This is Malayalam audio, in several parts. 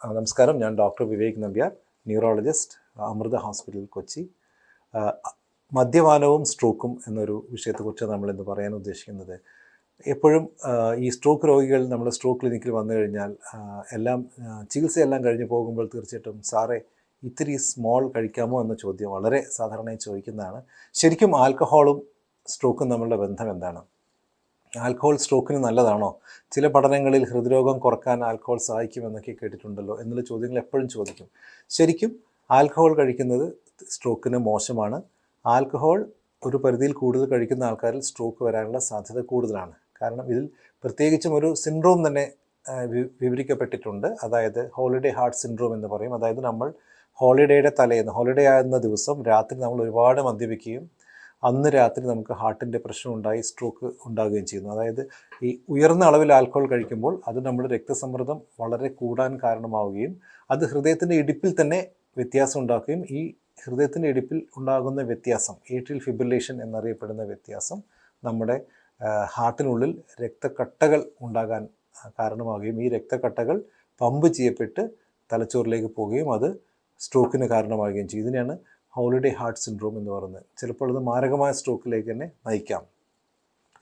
നമസ്കാരം, ഞാൻ doctor Vivek Nambiar, neurologist, Amrita hospital, Kochi. മദ്യപാനവും സ്ട്രോക്കും എന്നൊരു വിഷയത്തെക്കുറിച്ച് നമ്മളിന്ന് പറയാൻ ഉദ്ദേശിക്കുന്നത്. എപ്പോഴും ഈ സ്ട്രോക്ക് രോഗികൾ നമ്മൾ സ്ട്രോക്ക് ക്ലിനിക്കിൽ വന്നു കഴിഞ്ഞാൽ ചികിത്സയെല്ലാം കഴിഞ്ഞ് പോകുമ്പോൾ തീർച്ചയായിട്ടും സാറേ ഇത്തിരി സ്മോൾ കഴിക്കാമോ എന്ന ചോദ്യം വളരെ സാധാരണയായി ചോദിക്കുന്നതാണ്. ശരിക്കും ആൽക്കഹോളും സ്ട്രോക്കും തമ്മിലുള്ള ബന്ധം എന്താണ്? ആൽക്കഹോൾ സ്ട്രോക്കിന് നല്ലതാണോ? ചില പഠനങ്ങളിൽ ഹൃദ്രോഗം കുറക്കാൻ ആൽക്കഹോൾ സഹായിക്കുമെന്നൊക്കെ കേട്ടിട്ടുണ്ടല്ലോ എന്നുള്ള ചോദ്യങ്ങൾ എപ്പോഴും ചോദിക്കും. ശരിക്കും ആൽക്കഹോൾ കഴിക്കുന്നത് സ്ട്രോക്കിന് മോശമാണ്. ആൽക്കഹോൾ ഒരു പരിധിയിൽ കൂടുതൽ കഴിക്കുന്ന ആൾക്കാരിൽ സ്ട്രോക്ക് വരാനുള്ള സാധ്യത കൂടുതലാണ്. കാരണം ഇതിൽ പ്രത്യേകിച്ചും ഒരു സിൻഡ്രോം തന്നെ വിവരിക്കപ്പെട്ടിട്ടുണ്ട്. അതായത് ഹോളിഡേ ഹാർട്ട് സിൻഡ്രോം എന്ന് പറയും. അതായത് നമ്മൾ ഹോളിഡേയുടെ തലേന്ന്, ഹോളിഡേ ആകുന്ന ദിവസം രാത്രി നമ്മൾ ഒരുപാട് മദ്യപിക്കുകയും അന്ന് രാത്രി നമുക്ക് ഹാർട്ടിൻ്റെ പ്രശ്നം ഉണ്ടായി സ്ട്രോക്ക് ഉണ്ടാകുകയും ചെയ്യുന്നു. അതായത് ഈ ഉയർന്ന അളവിൽ ആൽക്കഹോൾ കഴിക്കുമ്പോൾ അത് നമ്മുടെ രക്തസമ്മർദ്ദം വളരെ കൂടാൻ കാരണമാവുകയും അത് ഹൃദയത്തിൻ്റെ ഇടിപ്പിൽ തന്നെ വ്യത്യാസം ഉണ്ടാക്കുകയും ഈ ഹൃദയത്തിൻ്റെ ഇടിപ്പിൽ ഉണ്ടാകുന്ന വ്യത്യാസം, ഏട്രിയൽ ഫിബ്രിലേഷൻ എന്നറിയപ്പെടുന്ന വ്യത്യാസം, നമ്മുടെ ഹാർട്ടിനുള്ളിൽ രക്തക്കട്ടകൾ ഉണ്ടാകാൻ കാരണമാവുകയും ഈ രക്തക്കട്ടകൾ പമ്പ് ചെയ്യപ്പെട്ട് തലച്ചോറിലേക്ക് പോവുകയും അത് സ്ട്രോക്കിന് കാരണമാവുകയും ചെയ്യും. ഇതിനെയാണ് ഹോളിഡേ ഹാർട്ട് സിൻഡ്രോം എന്ന് പറയുന്നത്. ചിലപ്പോൾ അത് മാരകമായ സ്ട്രോക്കിലേക്ക് തന്നെ നയിക്കാം.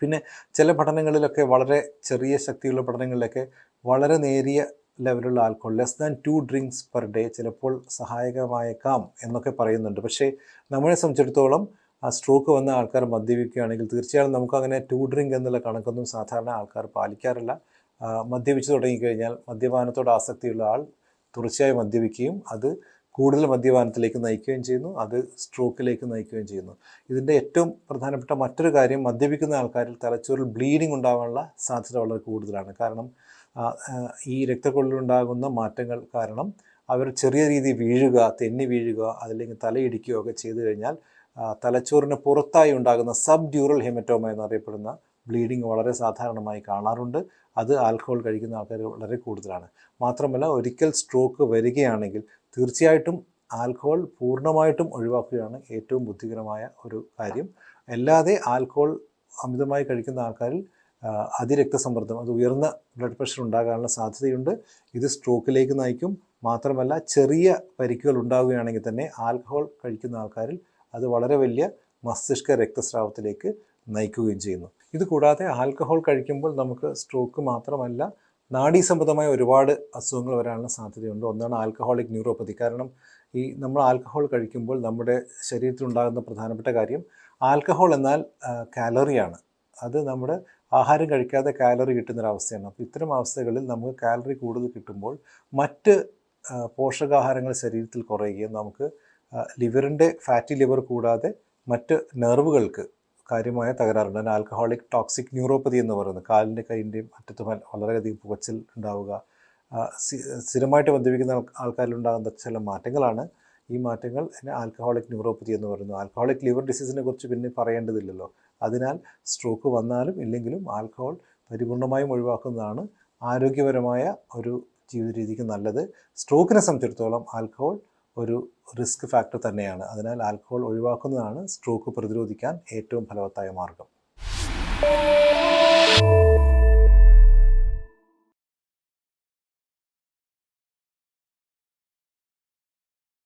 പിന്നെ ചില പഠനങ്ങളിലൊക്കെ, വളരെ ചെറിയ ശക്തിയുള്ള പഠനങ്ങളിലൊക്കെ വളരെ നേരിയ ലെവലുള്ള alcohol, less than 2 drinks per day ചിലപ്പോൾ സഹായകമായേക്കാം എന്നൊക്കെ പറയുന്നുണ്ട്. പക്ഷേ നമ്മളെ സംബന്ധിച്ചിടത്തോളം ആ സ്ട്രോക്ക് വന്ന ആൾക്കാർ മദ്യപിക്കുകയാണെങ്കിൽ തീർച്ചയായും നമുക്കങ്ങനെ 2 drink എന്നുള്ള കണക്കൊന്നും സാധാരണ ആൾക്കാർ പാലിക്കാറില്ല. മദ്യപിച്ച് തുടങ്ങിക്കഴിഞ്ഞാൽ മദ്യപാനത്തോട് ആസക്തിയുള്ള ആൾ തുടർച്ചയായി മദ്യപിക്കുകയും അത് കൂടുതൽ മദ്യപാനത്തിലേക്ക് നയിക്കുകയും ചെയ്യുന്നു, അത് സ്ട്രോക്കിലേക്ക് നയിക്കുകയും ചെയ്യുന്നു. ഇതിൻ്റെ ഏറ്റവും പ്രധാനപ്പെട്ട മറ്റൊരു കാര്യം, മദ്യപിക്കുന്ന ആൾക്കാരിൽ തലച്ചോറിൽ ബ്ലീഡിങ് ഉണ്ടാകാനുള്ള സാധ്യത വളരെ കൂടുതലാണ്. കാരണം ഈ രക്തക്കൊള്ളിലുണ്ടാകുന്ന മാറ്റങ്ങൾ കാരണം അവർ ചെറിയ രീതിയിൽ വീഴുക, തെന്നി വീഴുക, അതല്ലെങ്കിൽ തലയിടിക്കുകയോ ഒക്കെ ചെയ്തു കഴിഞ്ഞാൽ തലച്ചോറിന് പുറത്തായി ഉണ്ടാകുന്ന സബ് ഡ്യൂറൽ ഹെമറ്റോമ എന്നറിയപ്പെടുന്ന ബ്ലീഡിങ് വളരെ സാധാരണമായി കാണാറുണ്ട്. അത് ആൽക്കഹോൾ കഴിക്കുന്ന ആൾക്കാർ വളരെ കൂടുതലാണ്. മാത്രമല്ല, ഒരിക്കൽ സ്ട്രോക്ക് വരികയാണെങ്കിൽ തീർച്ചയായിട്ടും ആൽക്കഹോൾ പൂർണ്ണമായിട്ടും ഒഴിവാക്കുകയാണ് ഏറ്റവും ബുദ്ധികരമായ ഒരു കാര്യം. അല്ലാതെ ആൽക്കഹോൾ അമിതമായി കഴിക്കുന്ന ആൾക്കാരിൽ അതിരക്തസമ്മർദ്ദം, അത് ഉയർന്ന ബ്ലഡ് പ്രഷർ ഉണ്ടാകാനുള്ള സാധ്യതയുണ്ട്. ഇത് സ്ട്രോക്കിലേക്ക് നയിക്കും. മാത്രമല്ല, ചെറിയ പരിക്കുകൾ ഉണ്ടാവുകയാണെങ്കിൽ തന്നെ ആൽക്കഹോൾ കഴിക്കുന്ന ആൾക്കാരിൽ അത് വളരെ വലിയ മസ്തിഷ്ക രക്തസ്രാവത്തിലേക്ക് നയിക്കുകയും ചെയ്യുന്നു. ഇതുകൂടാതെ ആൽക്കഹോൾ കഴിക്കുമ്പോൾ നമുക്ക് സ്ട്രോക്ക് മാത്രമല്ല, നാഡീസംബന്ധമായ ഒരുപാട് അസുഖങ്ങൾ വരാനുള്ള സാധ്യതയുണ്ട്. ഒന്നാണ് ആൽക്കഹോളിക് ന്യൂറോപ്പതി. കാരണം നമ്മൾ ആൽക്കഹോൾ കഴിക്കുമ്പോൾ നമ്മുടെ ശരീരത്തിലുണ്ടാകുന്ന പ്രധാനപ്പെട്ട കാര്യം, ആൽക്കഹോൾ എന്നാൽ കാലറിയാണ്. അത് നമ്മുടെ ആഹാരം കഴിക്കാതെ കാലറി കിട്ടുന്നൊരവസ്ഥയാണ്. അപ്പോൾ ഇത്തരം അവസ്ഥകളിൽ നമുക്ക് കാലറി കൂടുതൽ കിട്ടുമ്പോൾ മറ്റ് പോഷകാഹാരങ്ങൾ ശരീരത്തിൽ കുറയുകയും നമുക്ക് ലിവറിൻ്റെ ഫാറ്റി ലിവർ കൂടാതെ മറ്റ് നെർവുകൾക്ക് കാര്യമായ തകരാറുണ്ട്. അതിന് ആൽക്കഹോളിക് ടോക്സിക് ന്യൂറോപ്പതി എന്ന് പറയുന്നത്. കാലിൻ്റെ കൈൻ്റെയും അറ്റത്തും വളരെയധികം പുകച്ചിൽ ഉണ്ടാവുക, സ്ഥിരമായിട്ട് മദ്യപിക്കുന്ന ആൾക്കാരിലുണ്ടാകുന്ന ചില മാറ്റങ്ങളാണ്. ഈ മാറ്റങ്ങൾ ആൽക്കഹോളിക് ന്യൂറോപ്പതി എന്ന് പറയുന്നു. ആൽക്കഹോളിക് ലിവർ ഡിസീസിനെ കുറിച്ച് പിന്നെ പറയേണ്ടതില്ലല്ലോ. അതിനാൽ സ്ട്രോക്ക് വന്നാലും ഇല്ലെങ്കിലും ആൽക്കഹോൾ പരിപൂർണമായും ഒഴിവാക്കുന്നതാണ് ആരോഗ്യപരമായ ഒരു ജീവിത രീതിക്ക് നല്ലത്. സ്ട്രോക്കിനെ സംബന്ധിച്ചിടത്തോളം ആൽക്കഹോൾ ഒരു റിസ്ക് ഫാക്ടർ തന്നെയാണ്. അതിനാൽ ആൽക്കഹോൾ ഒഴിവാക്കുന്നതാണ് സ്ട്രോക്ക് പ്രതിരോധിക്കാൻ ഏറ്റവും ഫലവത്തായ മാർഗം.